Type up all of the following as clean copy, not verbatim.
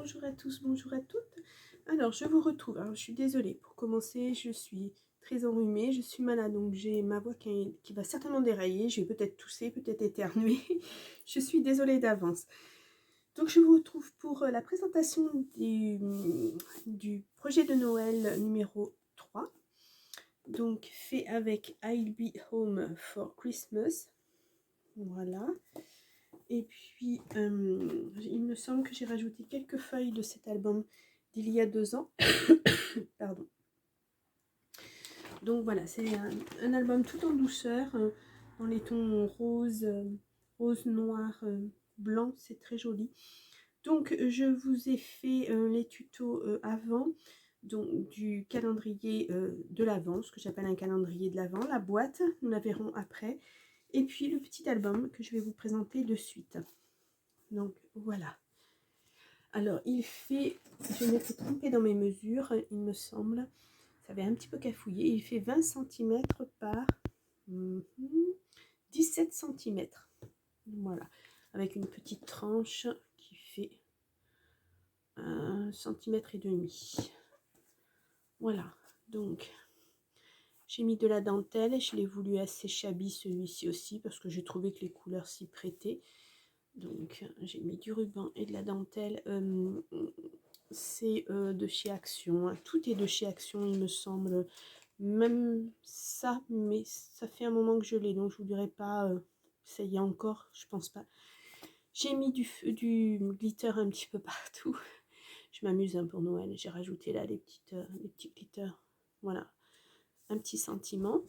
Bonjour à tous, bonjour à toutes. Alors, je vous retrouve. Alors, je suis désolée. Pour commencer, je suis très enrhumée, je suis malade, donc j'ai ma voix qui va certainement dérailler. Je vais peut-être tousser, peut-être éternuer. Je suis désolée d'avance. Donc, je vous retrouve pour la présentation du projet de Noël numéro 3. Donc, fait avec I'll Be Home for Christmas. Voilà. Et puis, il me semble que j'ai rajouté quelques feuilles de cet album d'il y a 2 ans. Pardon. Donc voilà, c'est un album tout en douceur, dans les tons rose, rose, noir, blanc, c'est très joli. Donc je vous ai fait les tutos avant, donc du calendrier de l'Avent, ce que j'appelle un calendrier de l'Avent, la boîte, nous la verrons après, et puis le petit album que je vais vous présenter de suite. Donc voilà. Alors il fait, je m'étais trompée dans mes mesures, il me semble, ça avait un petit peu cafouillé, il fait 20 cm par 17 cm. Voilà, avec une petite tranche qui fait 1,5 cm. Voilà, donc j'ai mis de la dentelle, je l'ai voulu assez shabby celui-ci aussi parce que j'ai trouvé que les couleurs s'y prêtaient. Donc j'ai mis du ruban et de la dentelle. C'est de chez Action, hein. Tout est de chez Action il me semble, même ça, mais ça fait un moment que je l'ai, donc je vous dirai pas ça y est encore, je pense pas. J'ai mis du glitter un petit peu partout. Je m'amuse hein, pour Noël, j'ai rajouté là les petits glitters. Voilà, un petit sentiment.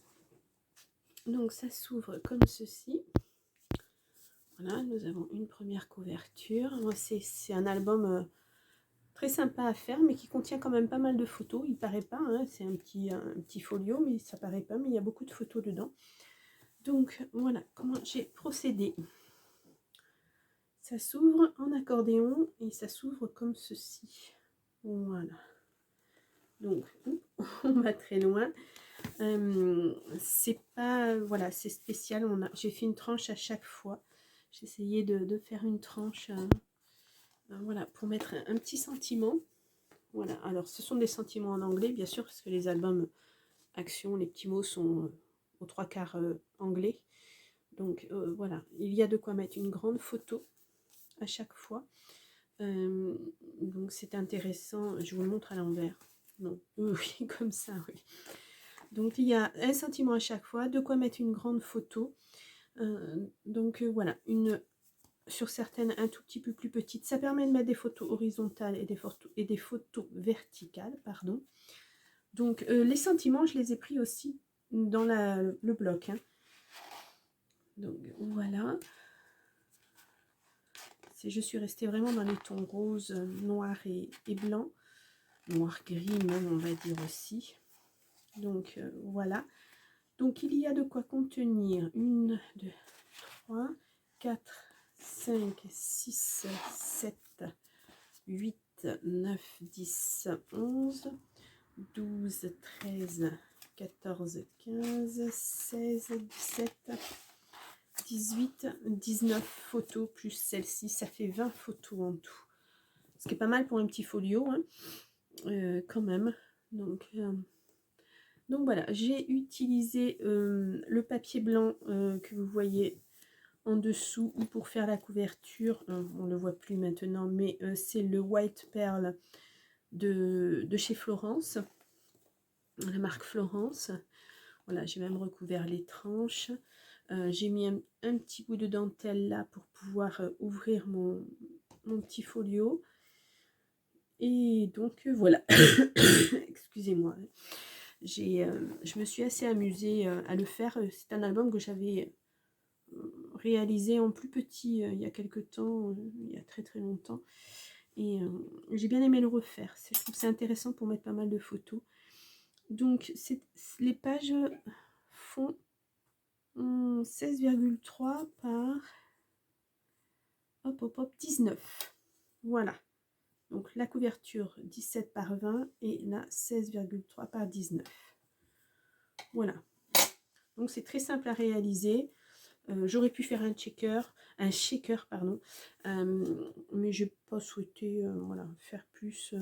Donc ça s'ouvre comme ceci. Voilà, nous avons une première couverture. Moi, c'est un album très sympa à faire, mais qui contient quand même pas mal de photos. Il paraît pas, hein, c'est un petit folio, mais ça paraît pas, mais il y a beaucoup de photos dedans. Donc voilà comment j'ai procédé. Ça s'ouvre en accordéon et ça s'ouvre comme ceci. Voilà. Donc on va très loin. C'est pas, voilà, c'est spécial. J'ai fait une tranche à chaque fois. J'ai essayé de faire une tranche, voilà, pour mettre un petit sentiment. Voilà. Alors ce sont des sentiments en anglais, bien sûr, parce que les albums Action, les petits mots sont aux 3/4 anglais. Donc voilà, il y a de quoi mettre une grande photo à chaque fois. Donc c'est intéressant, je vous le montre à l'envers. Non, oui, comme ça, oui. Donc il y a un sentiment à chaque fois, de quoi mettre une grande photo. Donc voilà, sur certaines un tout petit peu plus petites. Ça permet de mettre des photos horizontales et des photos verticales, pardon. Donc les sentiments, je les ai pris aussi dans le bloc. Hein. Donc voilà. Je suis restée vraiment dans les tons rose, noir et blanc. Noir-gris même, on va dire aussi. Donc voilà. Donc il y a de quoi contenir 1, 2, 3, 4, 5, 6, 7, 8, 9, 10, 11, 12, 13, 14, 15, 16, 17, 18, 19 photos plus celle-ci, ça fait 20 photos en tout. Ce qui est pas mal pour un petit folio, hein, quand même. Donc voilà, j'ai utilisé le papier blanc que vous voyez en dessous ou pour faire la couverture. On ne le voit plus maintenant, mais c'est le White Pearl de chez Florence, la marque Florence. Voilà, j'ai même recouvert les tranches. J'ai mis un petit bout de dentelle là pour pouvoir ouvrir mon petit folio. Et donc voilà, excusez-moi. Je me suis assez amusée à le faire. C'est un album que j'avais réalisé en plus petit il y a quelque temps, il y a très très longtemps. Et j'ai bien aimé le refaire. Je trouve c'est intéressant pour mettre pas mal de photos. Donc les pages font 16,3 par hop, hop, hop, 19. Voilà. Donc la couverture 17 par 20 et là 16,3 par 19. Voilà. Donc c'est très simple à réaliser. J'aurais pu faire un shaker, pardon, mais j'ai pas souhaité voilà, faire plus.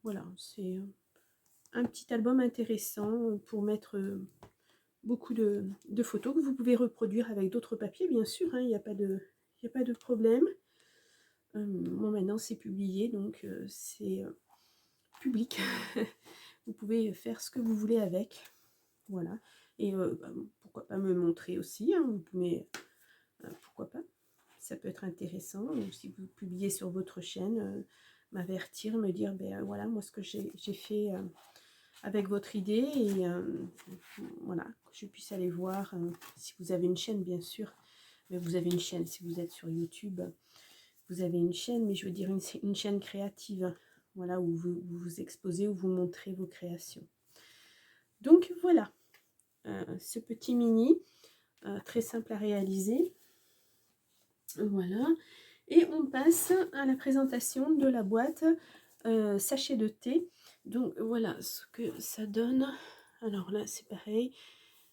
Voilà, c'est un petit album intéressant pour mettre beaucoup de photos que vous pouvez reproduire avec d'autres papiers, bien sûr, hein, il n'y a pas de problème. Moi, maintenant, c'est publié, donc c'est public. Vous pouvez faire ce que vous voulez avec. Voilà. Et bah, pourquoi pas me montrer aussi, hein, mais pourquoi pas. Ça peut être intéressant. Ou si vous publiez sur votre chaîne, m'avertir, me dire, ben voilà, moi, ce que j'ai fait avec votre idée. Et voilà, que je puisse aller voir, si vous avez une chaîne, bien sûr. Mais vous avez une chaîne, si vous êtes sur YouTube, vous avez une chaîne, mais je veux dire une chaîne créative. Voilà, où vous vous exposez, où vous montrez vos créations. Donc voilà, ce petit mini, très simple à réaliser. Voilà, et on passe à la présentation de la boîte sachet de thé. Donc voilà ce que ça donne. Alors là c'est pareil,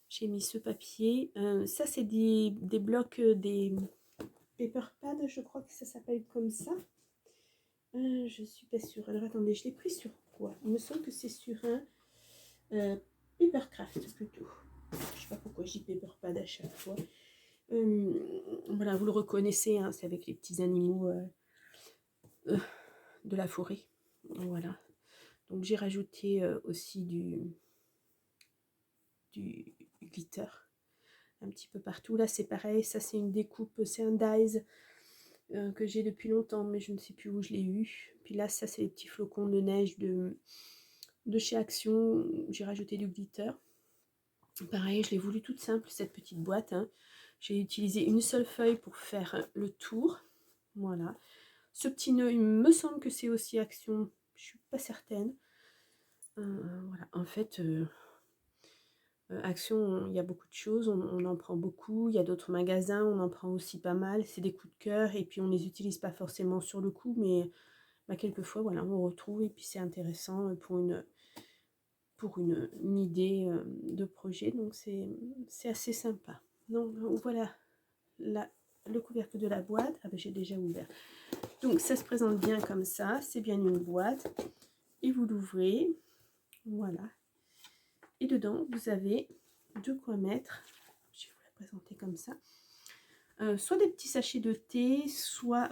j'ai mis ce papier. Ça c'est des blocs, des paper pads, je crois que ça s'appelle comme ça. Je suis pas sûre. Alors attendez, je l'ai pris sur quoi? Il me semble que c'est sur un Papercraft plutôt. Je sais pas pourquoi je dis paper pad à chaque fois. Voilà, vous le reconnaissez, hein, c'est avec les petits animaux de la forêt. Voilà. Donc j'ai rajouté aussi du glitter un petit peu partout. Là c'est pareil, ça c'est une découpe, c'est un dies que j'ai depuis longtemps, mais je ne sais plus où je l'ai eu. Puis là ça c'est les petits flocons de neige de chez Action. J'ai rajouté du glitter. Pareil, je l'ai voulu toute simple cette petite boîte, hein. J'ai utilisé une seule feuille pour faire le tour. Voilà. Ce petit nœud, il me semble que c'est aussi Action. Je suis pas certaine. Voilà. En fait, Action, il y a beaucoup de choses. On en prend beaucoup. Il y a d'autres magasins, on en prend aussi pas mal. C'est des coups de cœur. Et puis, on les utilise pas forcément sur le coup. Mais bah, quelquefois, voilà, on retrouve. Et puis, c'est intéressant pour une idée de projet. Donc, c'est assez sympa. Donc, voilà le couvercle de la boîte. Ah ben, j'ai déjà ouvert. Donc ça se présente bien comme ça, c'est bien une boîte. Et vous l'ouvrez, voilà. Et dedans, vous avez de quoi mettre, je vais vous la présenter comme ça, soit des petits sachets de thé, soit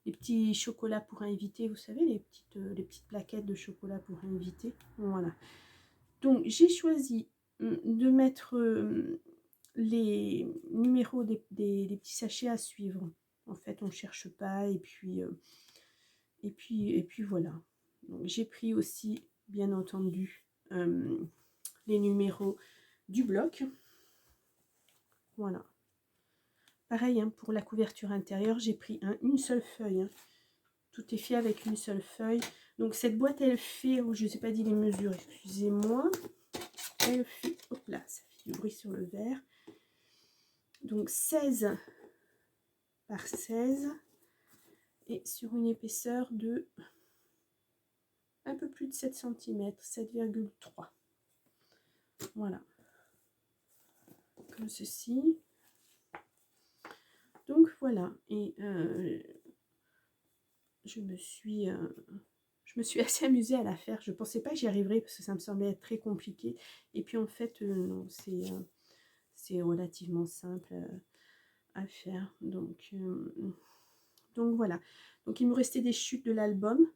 les petits chocolats pour inviter, vous savez, les petites plaquettes de chocolat pour inviter. Voilà. Donc j'ai choisi de mettre les numéros des petits sachets à suivre. En fait, on ne cherche pas, et puis voilà. J'ai pris aussi, bien entendu, les numéros du bloc. Voilà. Pareil, hein, pour la couverture intérieure, j'ai pris une seule feuille. Hein. Tout est fait avec une seule feuille. Donc cette boîte, elle fait, je ne sais pas dit les mesures, excusez-moi. Elle fait, hop là, ça fait du bruit sur le verre. Donc 16 par 16. Et sur une épaisseur de un peu plus de 7 cm, 7,3. Voilà. Comme ceci. Donc voilà. Et je me suis assez amusée à la faire. Je ne pensais pas que j'y arriverais parce que ça me semblait être très compliqué. Et puis en fait, non, c'est relativement simple à faire. Donc voilà. Donc il me restait des chutes de l'album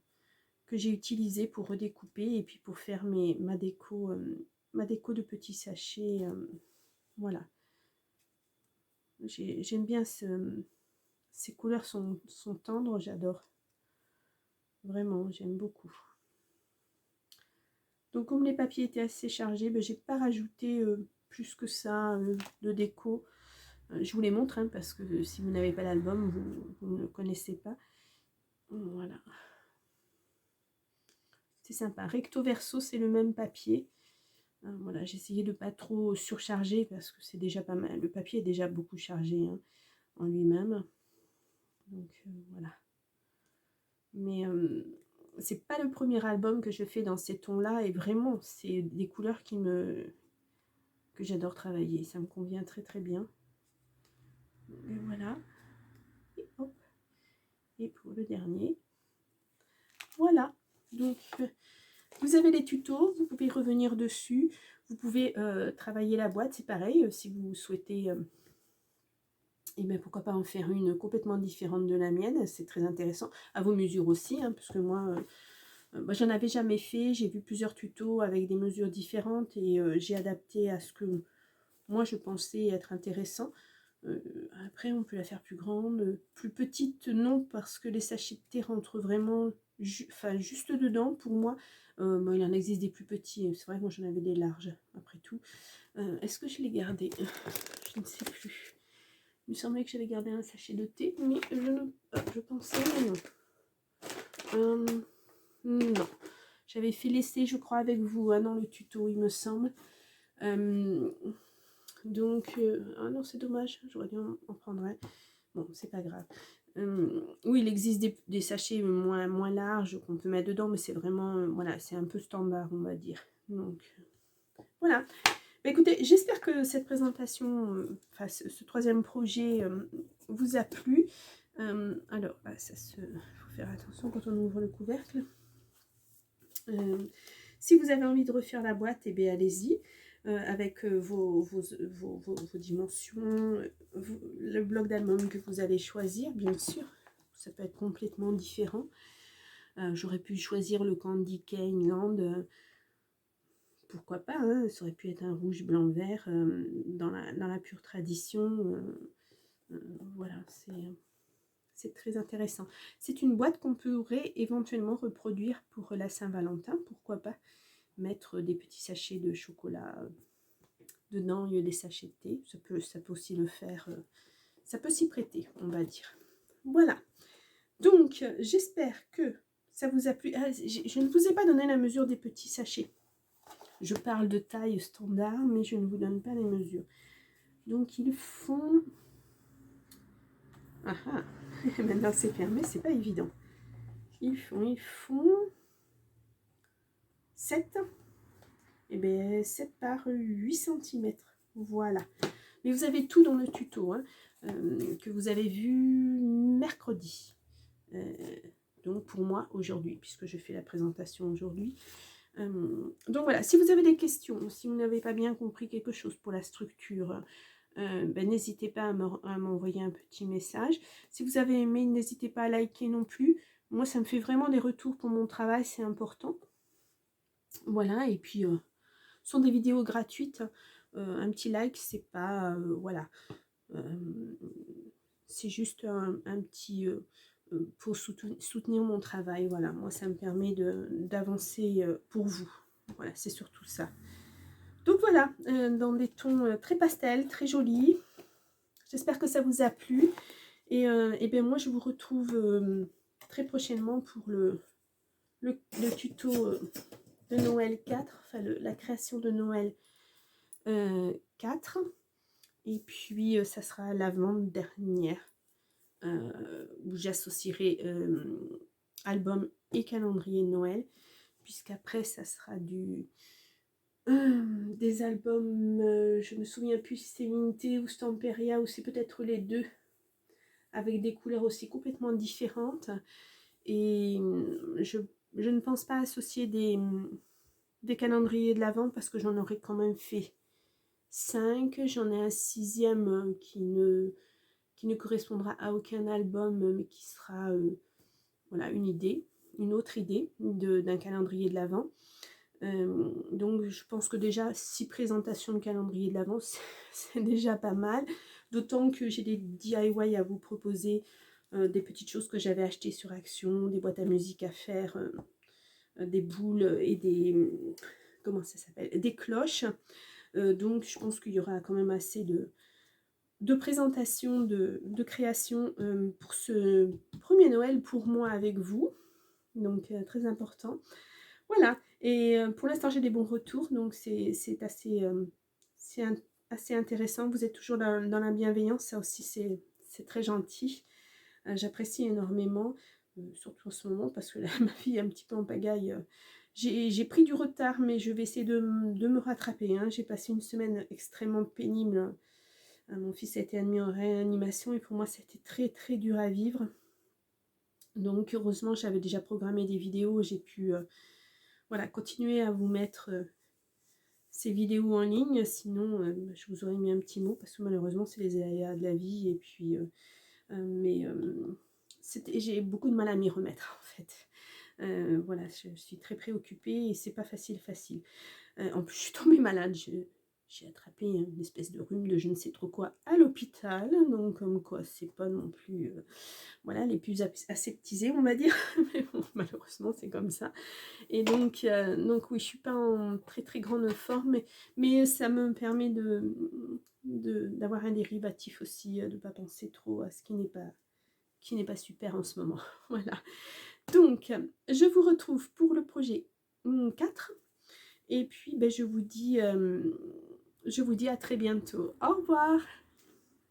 que j'ai utilisé pour redécouper et puis pour faire ma déco de petits sachets. Voilà. J'aime bien ces couleurs sont tendres, j'adore. Vraiment, j'aime beaucoup. Donc comme les papiers étaient assez chargés, ben, j'ai pas rajouté plus que ça de déco. Je vous les montre hein, parce que si vous n'avez pas l'album, vous ne connaissez pas. Voilà. C'est sympa. Recto verso, c'est le même papier. Voilà, j'ai essayé de pas trop surcharger parce que c'est déjà pas mal. Le papier est déjà beaucoup chargé hein, en lui-même. Donc voilà. Mais c'est pas le premier album que je fais dans ces tons-là et vraiment, c'est des couleurs qui me que j'adore travailler. Ça me convient très très bien. Et voilà. Et hop. Et pour le dernier. Voilà. Donc, vous avez les tutos. Vous pouvez revenir dessus. Vous pouvez travailler la boîte. C'est pareil. Si vous souhaitez... et bien pourquoi pas en faire une complètement différente de la mienne. C'est très intéressant. À vos mesures aussi. Hein, parce que moi... j'en avais jamais fait, j'ai vu plusieurs tutos avec des mesures différentes et j'ai adapté à ce que moi je pensais être intéressant. Après on peut la faire plus grande, plus petite non, parce que les sachets de thé rentrent vraiment juste dedans pour moi. Bon, il en existe des plus petits, c'est vrai que moi j'en avais des larges après tout. Est-ce que je l'ai gardé? Je ne sais plus. Il me semblait que j'avais gardé un sachet de thé, mais je pensais, mais non. Non, j'avais fait l'essai, je crois, avec vous hein, dans le tuto, il me semble. Donc, ah non, c'est dommage, j'aurais dû en prendre un. Bon, c'est pas grave. Oui, il existe des sachets moins larges qu'on peut mettre dedans, mais c'est vraiment, voilà, c'est un peu standard, on va dire. Donc, voilà. Bah, écoutez, j'espère que cette présentation, enfin, ce troisième projet vous a plu. Alors, ça faut faire attention quand on ouvre le couvercle. Si vous avez envie de refaire la boîte, eh bien allez-y avec vos dimensions, le bloc d'album que vous allez choisir, bien sûr. Ça peut être complètement différent. J'aurais pu choisir le Candy Cane Land, pourquoi pas, hein, ça aurait pu être un rouge, blanc, vert dans la pure tradition. Voilà, c'est très intéressant. C'est une boîte qu'on pourrait éventuellement reproduire pour la Saint-Valentin, pourquoi pas mettre des petits sachets de chocolat dedans, il y a des sachets de thé, ça peut aussi le faire, ça peut s'y prêter, on va dire. Voilà, donc j'espère que ça vous a plu. Je ne vous ai pas donné la mesure des petits sachets. Je parle de taille standard, mais je ne vous donne pas les mesures. Donc ils font... Ah ah, maintenant c'est fermé, c'est pas évident. Ils font 7. Et bien 7 par 8 cm. Voilà. Mais vous avez tout dans le tuto hein, que vous avez vu mercredi. Donc pour moi aujourd'hui, puisque je fais la présentation aujourd'hui. Donc voilà, si vous avez des questions, si vous n'avez pas bien compris quelque chose pour la structure, n'hésitez pas à m'envoyer un petit message. Si vous avez aimé, n'hésitez pas à liker non plus. Moi, ça me fait vraiment des retours pour mon travail, c'est important. Voilà, et puis, ce sont des vidéos gratuites. Un petit like, c'est pas... voilà. C'est juste un petit... pour soutenir mon travail. Voilà, moi, ça me permet d'avancer pour vous. Voilà, c'est surtout ça. Donc voilà, dans des tons très pastels, très jolis. J'espère que ça vous a plu. Et bien moi, je vous retrouve très prochainement pour le tuto de Noël 4. Enfin, la création de Noël 4. Et puis, ça sera l'avant-dernière. Où j'associerai album et calendrier de Noël. Puisqu'après, ça sera des albums, je me souviens plus si c'est Unité ou Stamperia ou c'est peut-être les deux, avec des couleurs aussi complètement différentes. Et je ne pense pas associer des calendriers de l'Avent parce que j'en aurais quand même fait 5. J'en ai un 6e qui ne correspondra à aucun album, mais qui sera voilà, une autre idée d'un calendrier de l'Avent. Donc je pense que déjà 6 présentations de calendrier de l'Avent, c'est déjà pas mal, d'autant que j'ai des DIY à vous proposer, des petites choses que j'avais achetées sur Action, des boîtes à musique à faire, des boules et des comment ça s'appelle, des cloches. Donc je pense qu'il y aura quand même assez de présentation, de création pour ce premier Noël pour moi avec vous, donc très important. Voilà, et pour l'instant j'ai des bons retours, donc c'est assez intéressant. Vous êtes toujours dans la bienveillance, ça aussi c'est très gentil. J'apprécie énormément, surtout en ce moment parce que là, ma fille est un petit peu en pagaille j'ai pris du retard, mais je vais essayer de me rattraper, hein. J'ai passé une semaine extrêmement pénible. Mon fils a été admis en réanimation et pour moi, c'était très, très dur à vivre. Donc, heureusement, j'avais déjà programmé des vidéos. J'ai pu voilà, continuer à vous mettre ces vidéos en ligne. Sinon, je vous aurais mis un petit mot parce que malheureusement, c'est les aléas de la vie. Et puis, j'ai beaucoup de mal à m'y remettre, en fait. Voilà, je suis très préoccupée et c'est pas facile. En plus, je suis tombée malade. J'ai attrapé une espèce de rhume de je ne sais trop quoi à l'hôpital. Donc, comme quoi, c'est pas non plus voilà, les plus aseptisés, on va dire. Mais bon, malheureusement, c'est comme ça. Et donc oui, je suis pas en très très grande forme, mais ça me permet d'avoir un dérivatif aussi, de ne pas penser trop à ce qui n'est pas super en ce moment. Voilà. Donc, je vous retrouve pour le projet 4. Et puis, ben, je vous dis à très bientôt. Au revoir!